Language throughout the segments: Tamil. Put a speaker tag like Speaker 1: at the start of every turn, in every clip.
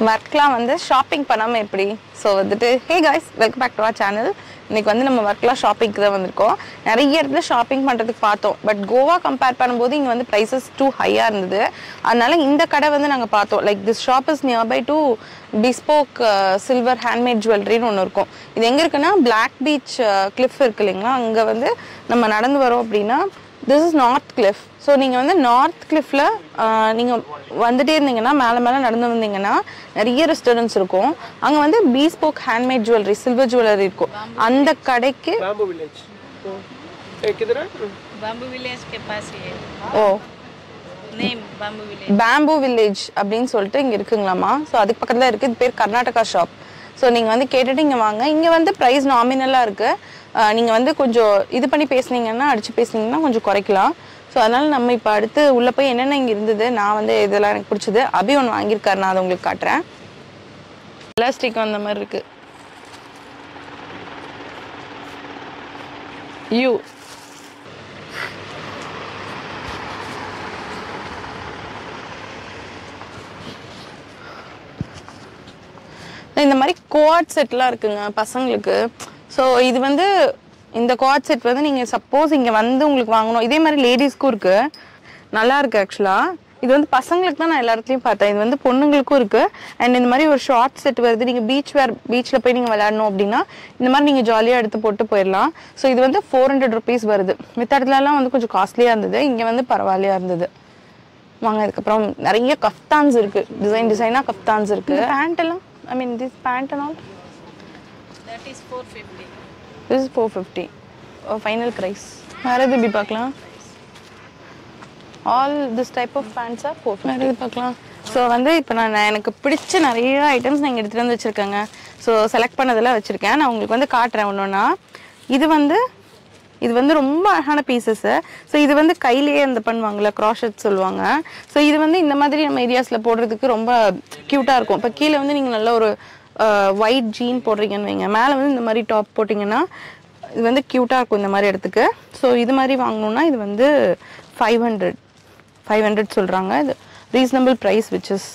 Speaker 1: ஒர்க்லாம் வந்து ஷாப்பிங் பண்ணாமல் எப்படி? ஸோ வந்துட்டு hey guys, welcome back to our channel. இன்றைக்கி வந்து நம்ம ஒர்க்லாம் ஷாப்பிங்க்கு தான் வந்திருக்கோம். நிறைய இடத்துல ஷாப்பிங் பண்ணுறதுக்கு பார்த்தோம். பட் கோவா கம்பேர் பண்ணும்போது இங்கே வந்து ப்ரைஸஸ் டூ ஹையாக இருந்தது. அதனால இந்த கடை வந்து நாங்கள் பார்த்தோம். Like this shop is nearby to bespoke silver handmade ஜுவல்லரின்னு ஒன்று இருக்கும். இது எங்கே இருக்குன்னா பிளாக் பீச் கிளிஃப் இருக்குது இல்லைங்களா, அங்கே வந்து நம்ம நடந்து வரோம் அப்படின்னா this is north Cliff. So நீங்கள் வந்து நார்த் கிளிஃபில் நீங்கள் வந்துட்டே இருந்தீங்கன்னா மேலே நடந்து வந்தீங்கன்னா நிறைய ரெஸ்டாரண்ட்ஸ் இருக்கும். அங்கே வந்து bespoke handmade jewellery silver jewellery இருக்கும். அந்த கடைக்கு பேம்பு வில்லேஜ் அப்படின்னு சொல்லிட்டு இங்கே இருக்குங்களாமா. ஸோ அதுக்கு பக்கத்தில் இருக்குது. இது பேர் கர்நாடகா ஷாப். ஸோ நீங்கள் வந்து கேட்டுட்டு இங்கே வாங்க. இங்கே வந்து ப்ரைஸ் நாமினலாக இருக்குது. நீங்கள் வந்து கொஞ்சம் இது பண்ணி பேசுனீங்கன்னா அடித்து பேசுனீங்கன்னா கொஞ்சம் குறைக்கலாம். ஸோ அதனால் நம்ம இப்போ அடுத்து உள்ளே போய் என்னென்ன இங்கே இருந்தது, நான் வந்து இதெல்லாம் எனக்கு பிடிச்சது. அபி ஒன்று வாங்கியிருக்காரு, நான் அதை உங்களுக்கு காட்டுறேன். எலாஸ்டிக் அந்த மாதிரி இருக்குது. இந்த மாதிரி கோஆட் செட்லாம் இருக்குங்க பசங்களுக்கு. ஸோ இது வந்து இந்த கோஆட் செட் வந்து நீங்கள் சப்போஸ் இங்கே வந்து உங்களுக்கு வாங்கணும். இதே மாதிரி லேடிஸ்க்கும் இருக்குது, நல்லா இருக்குது ஆக்சுவலாக. இது வந்து பசங்களுக்கு தான் நான் எல்லா இடத்துலையும் பார்த்தேன். இது வந்து பொண்ணுங்களுக்கும் இருக்குது. அண்ட் இந்த மாதிரி ஒரு ஷார்ட் செட் வருது. நீங்கள் பீச்சில் போய் நீங்கள் விளையாடணும் அப்படின்னா இந்த மாதிரி நீங்கள் ஜாலியாக எடுத்து போட்டு போயிடலாம். ஸோ இது வந்து 400 rupees வருது. மித்த இடத்துலலாம் வந்து கொஞ்சம் காஸ்ட்லியாக இருந்தது, இங்கே வந்து பரவாயில்லையாக இருந்தது. வாங்க. அதுக்கப்புறம் நிறைய கஃப்தான்ஸ் இருக்குது, டிசைனாக கஃப்தான்ஸ் இருக்குது. பேண்ட் எல்லாம் I mean this pant and all
Speaker 2: that is 450.
Speaker 1: This is 450. Final price. வேற எது எப்படி பார்க்கலாம்? All this type of pants are 450. வேற எது பார்க்கலாம்? ஸோ வந்து இப்போ நான் எனக்கு பிடிச்ச நிறைய ஐட்டம்ஸ் நான் எடுத்துகிட்டு வந்து வச்சுருக்கேங்க. ஸோ செலக்ட் பண்ணதெல்லாம் வச்சுருக்கேன். நான் உங்களுக்கு வந்து காட்டுறேன் ஒன்றுன்னா. இது வந்து ரொம்ப அழகான பீசஸ்ஸு. ஸோ இது வந்து கையிலேயே அந்த பண்ணுவாங்கள்ல, க்ராஷெட் சொல்லுவாங்க. ஸோ இது வந்து இந்த மாதிரி நம்ம ஏரியாஸில் போடுறதுக்கு ரொம்ப க்யூட்டாக இருக்கும். இப்போ கீழே வந்து நீங்கள் நல்ல ஒரு ஒயிட் ஜீன் போடுறீங்கன்னு வைங்க, மேலே வந்து இந்த மாதிரி டாப் போட்டிங்கன்னா இது வந்து க்யூட்டாக இருக்கும் இந்த மாதிரி இடத்துக்கு. ஸோ இது மாதிரி வாங்கணுன்னா இது வந்து 500 சொல்கிறாங்க. இது ரீசனபிள் ப்ரைஸ் விச் இஸ்.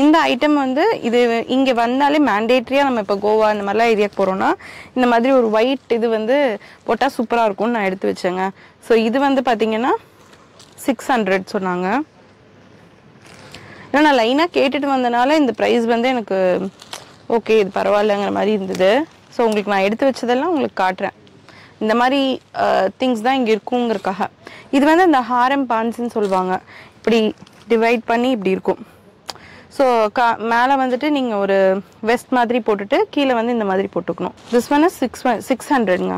Speaker 1: இந்த ஐட்டம் வந்து இது இங்கே வந்தாலே மேண்டேட்ரியாக நம்ம இப்போ கோவா இந்த மாதிரிலாம் ஏரியாவுக்கு போகிறோன்னா இந்த மாதிரி ஒரு ஒயிட் இது வந்து போட்டால் சூப்பராக இருக்கும்னு நான் எடுத்து வச்சேங்க. ஸோ இது வந்து பார்த்திங்கன்னா 600 சொன்னாங்க. ஏன்னா நான் லைனாக கேட்டுட்டு வந்தனால இந்த ப்ரைஸ் வந்து எனக்கு ஓகே இது பரவாயில்லைங்கிற மாதிரி இருந்தது. ஸோ உங்களுக்கு நான் எடுத்து வச்சதெல்லாம் உங்களுக்கு காட்டுறேன். இந்த மாதிரி திங்ஸ் தான் இங்கே இருக்குங்கிறக்காக. இது வந்து இந்த ஹாரம் பான்ஸ்ன்னு சொல்லுவாங்க. இப்படி டிவைட் பண்ணி இப்படி இருக்கும். ஸோ மேலே வந்துட்டு நீங்கள் ஒரு வெஸ்ட் மாதிரி போட்டுட்டு கீழே வந்து இந்த மாதிரி போட்டுக்கணும். திஸ் ஒன் இஸ் 600ங்க.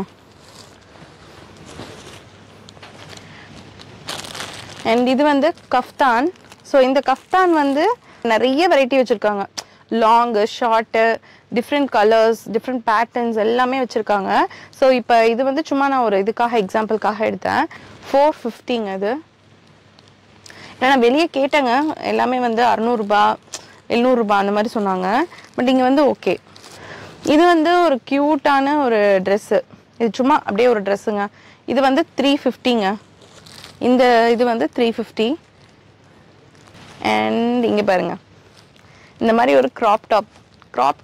Speaker 1: அண்ட் இது வந்து கஃப்தான். ஸோ இந்த கஃப்தான் வந்து நிறைய வெரைட்டி வச்சுருக்காங்க. Long, short, different colours, different patterns எல்லாமே வச்சுருக்காங்க. ஸோ இப்போ இது வந்து சும்மா நான் ஒரு இதுக்காக எக்ஸாம்பிளுக்காக எடுத்தேன். 450ங்க இது. ஏன்னா நான் வெளியே கேட்டேங்க, எல்லாமே வந்து 600 700 அந்த மாதிரி சொன்னாங்க. பட் இங்கே வந்து ஓகே. இது வந்து ஒரு க்யூட்டான ஒரு ட்ரெஸ்ஸு. இது சும்மா அப்படியே ஒரு ட்ரெஸ்ஸுங்க. இது வந்து 350ங்க. இந்த இது வந்து 350. அண்ட் இங்கே பாருங்கள், இந்த மாதிரி ஒரு க்ராப்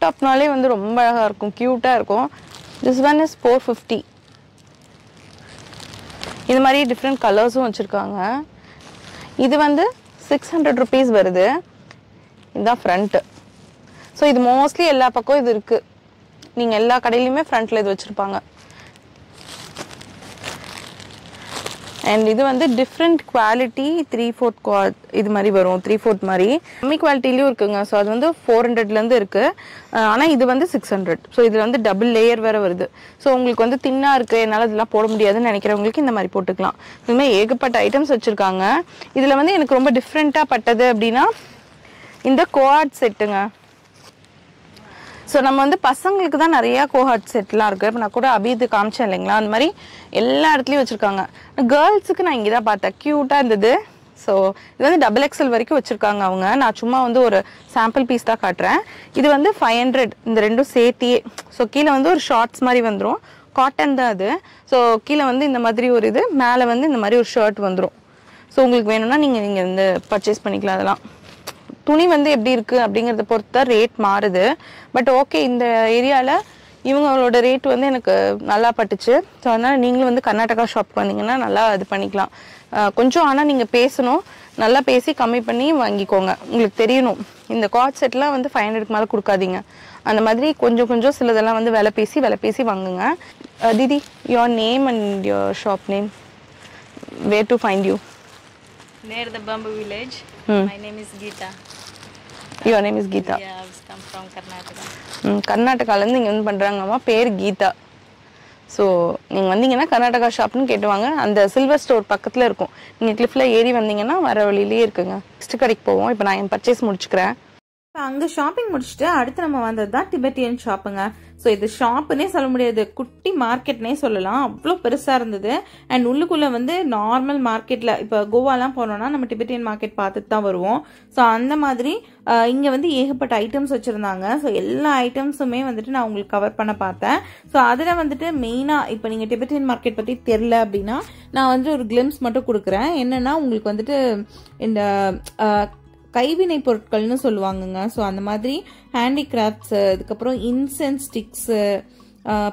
Speaker 1: டாப்னாலே வந்து ரொம்ப அழகாக இருக்கும், க்யூட்டாக இருக்கும். This one is 450. இது மாதிரி டிஃப்ரெண்ட் கலர்ஸும் வச்சுருக்காங்க. இது வந்து 600 rupees வருது. இதுதான் ஃப்ரண்ட்டு. ஸோ இது மோஸ்ட்லி எல்லா பக்கம் இது இருக்குது. நீங்கள் எல்லா கடையிலையுமே ஃப்ரண்ட்டில் இது வச்சுருப்பாங்க. அண்ட் இது வந்து டிஃப்ரெண்ட் குவாலிட்டி 3/4 குவாட் இது மாதிரி வரும். 3/4 மாதிரி கம்மி குவாலிட்டிலையும் இருக்குங்க. ஸோ அது வந்து 400லேருந்து இருக்குது. ஆனால் இது வந்து 600. ஸோ இதில் வந்து டபுள் லேயர் வேறு வருது. ஸோ உங்களுக்கு வந்து தின்னாக இருக்குது, என்னால் இதெல்லாம் போட முடியாதுன்னு நினைக்கிறவங்களுக்கு இந்த மாதிரி போட்டுக்கலாம். இதுமாதிரி ஏகப்பட்ட ஐட்டம்ஸ் வச்சுருக்காங்க. இதில் வந்து எனக்கு ரொம்ப டிஃப்ரெண்ட்டாக பட்டது அப்படின்னா இந்த கோஆட் செட்டுங்க. ஸோ நம்ம வந்து பசங்களுக்கு தான் நிறையா கோஹாட் செட்லாம் இருக்குது. இப்போ நான் கூட அபிது காமிச்சேன் இல்லைங்களா, அந்த மாதிரி எல்லா இடத்துலையும் வச்சுருக்காங்க. கேர்ள்ஸுக்கு நான் இங்கே தான் பார்த்தேன், க்யூட்டாக இருந்தது. ஸோ இது வந்து XXL வரைக்கும் வச்சுருக்காங்க அவங்க. நான் சும்மா வந்து ஒரு சாம்பிள் பீஸ் தான் காட்டுறேன். இது வந்து 500 இந்த ரெண்டும் சேர்த்தியே. ஸோ கீழே வந்து ஒரு ஷார்ட்ஸ் மாதிரி வந்துடும், காட்டன் தான் அது. ஸோ கீழே வந்து இந்த மாதிரி ஒரு இது, மேலே வந்து இந்த மாதிரி ஒரு ஷர்ட் வந்துடும். ஸோ உங்களுக்கு வேணும்னா நீங்கள் வந்து பர்ச்சேஸ் பண்ணிக்கலாம். அதெல்லாம் துணி வந்து எப்படி இருக்குது அப்படிங்கிறத பொறுத்து தான் ரேட் மாறுது. பட் ஓகே, இந்த ஏரியாவில் இவங்களோட ரேட் வந்து எனக்கு நல்லா பட்டுச்சு. ஸோ அதனால் நீங்களும் வந்து கர்நாடகா ஷாப் வந்தீங்கன்னா நல்லா இது பண்ணிக்கலாம். கொஞ்சம் ஆனால் நீங்கள் பேசணும், நல்லா பேசி கம்மி பண்ணி வாங்கிக்கோங்க. உங்களுக்கு தெரியணும், இந்த கார்ட் செட்லாம் வந்து 500க்கு மேலே கொடுக்காதீங்க. அந்த மாதிரி கொஞ்சம் கொஞ்சம் சிலதெல்லாம் வந்து விலை பேசி வாங்குங்க. Didi, your name and your shop name, where to find you?
Speaker 2: Near the bamboo village. My name is Geeta.
Speaker 1: Your name is Geeta.
Speaker 2: Yeah, I've come from Karnataka.
Speaker 1: கர்நாடகாலேருந்து இங்கே வந்து பண்ணுறாங்கம்மா, பேர் கீதா. ஸோ நீங்கள் வந்தீங்கன்னா கர்நாடகா ஷாப்னு கேட்டுவாங்க. அந்த சில்வர் ஸ்டோர் பக்கத்தில் இருக்கும். நீங்கள் கிளிஃபில் ஏறி வந்தீங்கன்னா வர வழியிலே இருக்குங்க. நெக்ஸ்ட் கடைக்கு போவோம். இப்போ நான் என் பர்ச்சேஸ் முடிச்சுக்கிறேன்.
Speaker 3: அங்கே ஷாப்பிங் முடிச்சுட்டு அடுத்து நம்ம வந்தது தான் டிபெட்டியன் ஷாப்புங்க. ஸோ இது ஷாப்புன்னே சொல்ல முடியாது, குட்டி மார்க்கெட்னே சொல்லலாம். அவ்வளோ பெருசாக இருந்தது. அண்ட் உள்ளுக்குள்ளே வந்து நார்மல் மார்க்கெட்டில் இப்போ கோவாலாம் போனோம்னா நம்ம டிபெட்டியன் மார்க்கெட் பார்த்துட்டு தான் வருவோம். ஸோ அந்த மாதிரி இங்கே வந்து ஏகப்பட்ட ஐட்டம்ஸ் வச்சுருந்தாங்க. ஸோ எல்லா ஐட்டம்ஸுமே வந்துட்டு நான் உங்களுக்கு கவர் பண்ண பார்த்தேன். ஸோ அதில் வந்துட்டு மெயினாக இப்போ நீங்கள் டிபெட்டியன் மார்க்கெட் பற்றி தெரில அப்படின்னா நான் வந்து ஒரு கிளிம்ஸ் மட்டும் கொடுக்குறேன். என்னென்னா உங்களுக்கு வந்துட்டு இந்த கைவினை பொருட்கள்னு சொல்லுவாங்கங்க. ஸோ அந்த மாதிரி ஹேண்டிகிராஃப்ட்ஸு, அதுக்கப்புறம் இன்சென்ஸ் ஸ்டிக்ஸு,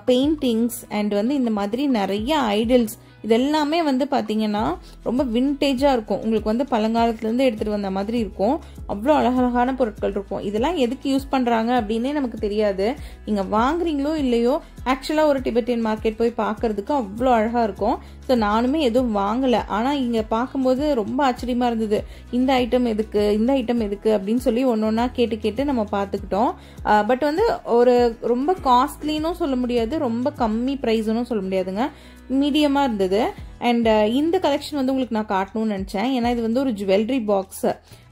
Speaker 3: பெயிண்டிங்ஸ் அண்ட் வந்து இந்த மாதிரி நிறைய ஐடல்ஸ், இதெல்லாமே வந்து பார்த்தீங்கன்னா ரொம்ப வின்டேஜாக இருக்கும். உங்களுக்கு வந்து பழங்காலத்துலேருந்து எடுத்துகிட்டு வந்த மாதிரி இருக்கும். அவ்வளோ அழகழகான பொருட்கள் இருக்கும். இதெல்லாம் எதுக்கு யூஸ் பண்ணுறாங்க அப்படின்னே நமக்கு தெரியாது. நீங்கள் வாங்குறீங்களோ இல்லையோ, ஆக்சுவலாக ஒரு டிபெட்டியன் மார்க்கெட் போய் பார்க்கறதுக்கு அவ்வளோ அழகாக இருக்கும். ஸோ நானுமே எதுவும் வாங்கலை. ஆனால் இங்கே பார்க்கும்போது ரொம்ப ஆச்சரியமாக இருந்தது. இந்த ஐட்டம் எதுக்கு அப்படின்னு சொல்லி ஒன்று ஒன்றா கேட்டு நம்ம பார்த்துக்கிட்டோம். பட் வந்து ஒரு ரொம்ப காஸ்ட்லின்னு சொல்ல முடியாது, ரொம்ப கம்மி ப்ரைஸுன்னு சொல்ல முடியாதுங்க, மீடியமாக இருந்தது. அண்ட் இந்த கலெக்ஷன் வந்து உங்களுக்கு நான் காட்டணும்னு நினச்சேன். ஏன்னா இது வந்து ஒரு ஜுவல்லரி பாக்ஸ்.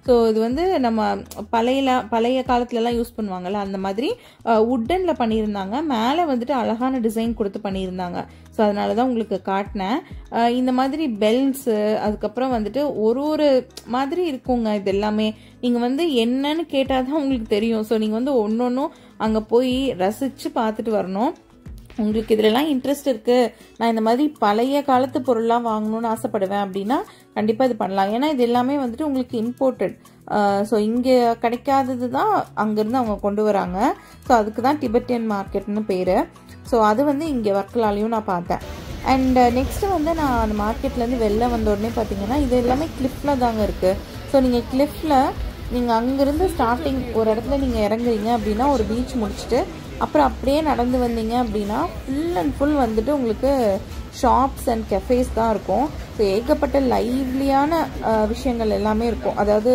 Speaker 3: ஸோ இது வந்து நம்ம பழைய காலத்துலலாம் யூஸ் பண்ணுவாங்கல்ல, அந்த மாதிரி உட்டனில் பண்ணியிருந்தாங்க. மேலே வந்துட்டு அழகான டிசைன் கொடுத்து பண்ணியிருந்தாங்க. ஸோ அதனால தான் உங்களுக்கு காட்டினேன். இந்த மாதிரி பெல்ஸு, அதுக்கப்புறம் வந்துட்டு ஒரு மாதிரி இருக்குங்க. இது எல்லாமே நீங்கள் வந்து என்னன்னு கேட்டால் தான் உங்களுக்கு தெரியும். ஸோ நீங்கள் வந்து ஒன்னொன்னும் அங்கே போய் ரசித்து பார்த்துட்டு வரணும். உங்களுக்கு இதுலலாம் இன்ட்ரெஸ்ட் இருக்குது, நான் இந்த மாதிரி பழைய காலத்து பொருள்லாம் வாங்கணும்னு ஆசைப்படுவேன் அப்படின்னா கண்டிப்பாக இது பண்ணலாம். ஏன்னா இது எல்லாமே வந்துட்டு உங்களுக்கு இம்போர்ட்டட். ஸோ இங்கே கிடைக்காதது தான் அங்கேருந்து அவங்க கொண்டு வராங்க. ஸோ அதுக்கு தான் டிபெட்டியன் மார்க்கெட்னு பேர். ஸோ அது வந்து இங்கே வர்க்கலாலையும் நான் பார்த்தேன். அண்ட் நெக்ஸ்ட்டு வந்து நான் அந்த மார்க்கெட்லேருந்து வெளில வந்த உடனே பார்த்தீங்கன்னா இது எல்லாமே கிளிஃபில் தாங்க இருக்குது. ஸோ நீங்கள் கிளிஃபில் நீங்கள் அங்கேருந்து ஸ்டார்டிங் ஒரு இடத்துல நீங்கள் இறங்குறீங்க அப்படின்னா ஒரு பீச் முடிச்சுட்டு அப்புறம் அப்படியே நடந்து வந்தீங்க அப்படின்னா ஃபுல் அண்ட் ஃபுல் வந்துட்டு உங்களுக்கு ஷாப்ஸ் அண்ட் கெஃபேஸ் தான் இருக்கும். ஸோ ஏகப்பட்ட லைவ்லியான விஷயங்கள் எல்லாமே இருக்கும். அதாவது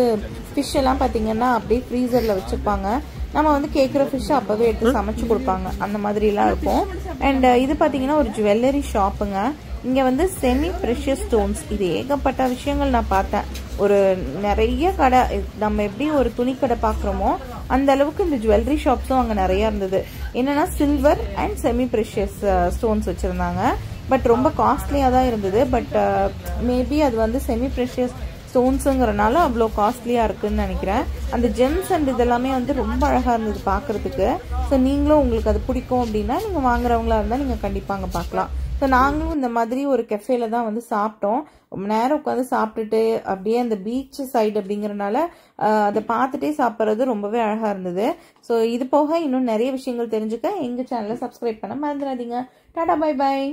Speaker 3: ஃபிஷ் எல்லாம் பார்த்தீங்கன்னா அப்படியே ஃப்ரீசரில் வச்சுருப்பாங்க. நம்ம வந்து கேட்குற ஃபிஷ்ஷை அப்போவே எடுத்து சமைச்சு கொடுப்பாங்க, அந்த மாதிரிலாம் இருக்கும். அண்ட் இது பார்த்தீங்கன்னா ஒரு ஜுவல்லரி ஷாப்புங்க. இங்கே வந்து செமி ப்ரெஷியஸ் ஸ்டோன்ஸ், இது ஏகப்பட்ட விஷயங்கள் நான் பார்த்தேன். ஒரு நிறைய கடை, நம்ம எப்படி ஒரு துணி கடை பார்க்குறோமோ அந்த அளவுக்கு இந்த ஜுவல்லரி ஷாப்ஸும் அங்கே நிறையா இருந்தது. என்னென்னா silver and semi precious stones வச்சுருந்தாங்க. பட் ரொம்ப காஸ்ட்லியாக தான் இருந்தது. பட் மேபி அது வந்து செமி ப்ரெஷியஸ் ஸ்டோன்ஸுங்கிறனால அவ்வளோ காஸ்ட்லியாக இருக்குதுன்னு நினைக்கிறேன். அந்த ஜெம்ஸ் அண்ட் இதெல்லாமே வந்து ரொம்ப அழகாக இருந்தது பார்க்குறதுக்கு. ஸோ நீங்களும் உங்களுக்கு அது பிடிக்கும் அப்படின்னா நீங்கள் வாங்குறவங்களா இருந்தால் நீங்கள் கண்டிப்பாக அங்கே பார்க்கலாம். ஸோ நாங்களும் இந்த மாதிரி ஒரு கெஃபேல தான் வந்து சாப்பிட்டோம். ரொம்ப நேரம் உட்காந்து சாப்பிட்டுட்டு அப்படியே அந்த பீச் சைடு அப்படிங்கிறனால அதை பார்த்துட்டே சாப்பிட்றது ரொம்பவே அழகாக இருந்தது. ஸோ இது போக இன்னும் நிறைய விஷயங்கள் தெரிஞ்சுக்க எங்கள் சேனலை சப்ஸ்கிரைப் பண்ண மறந்துடாதீங்க. Tata, bye bye.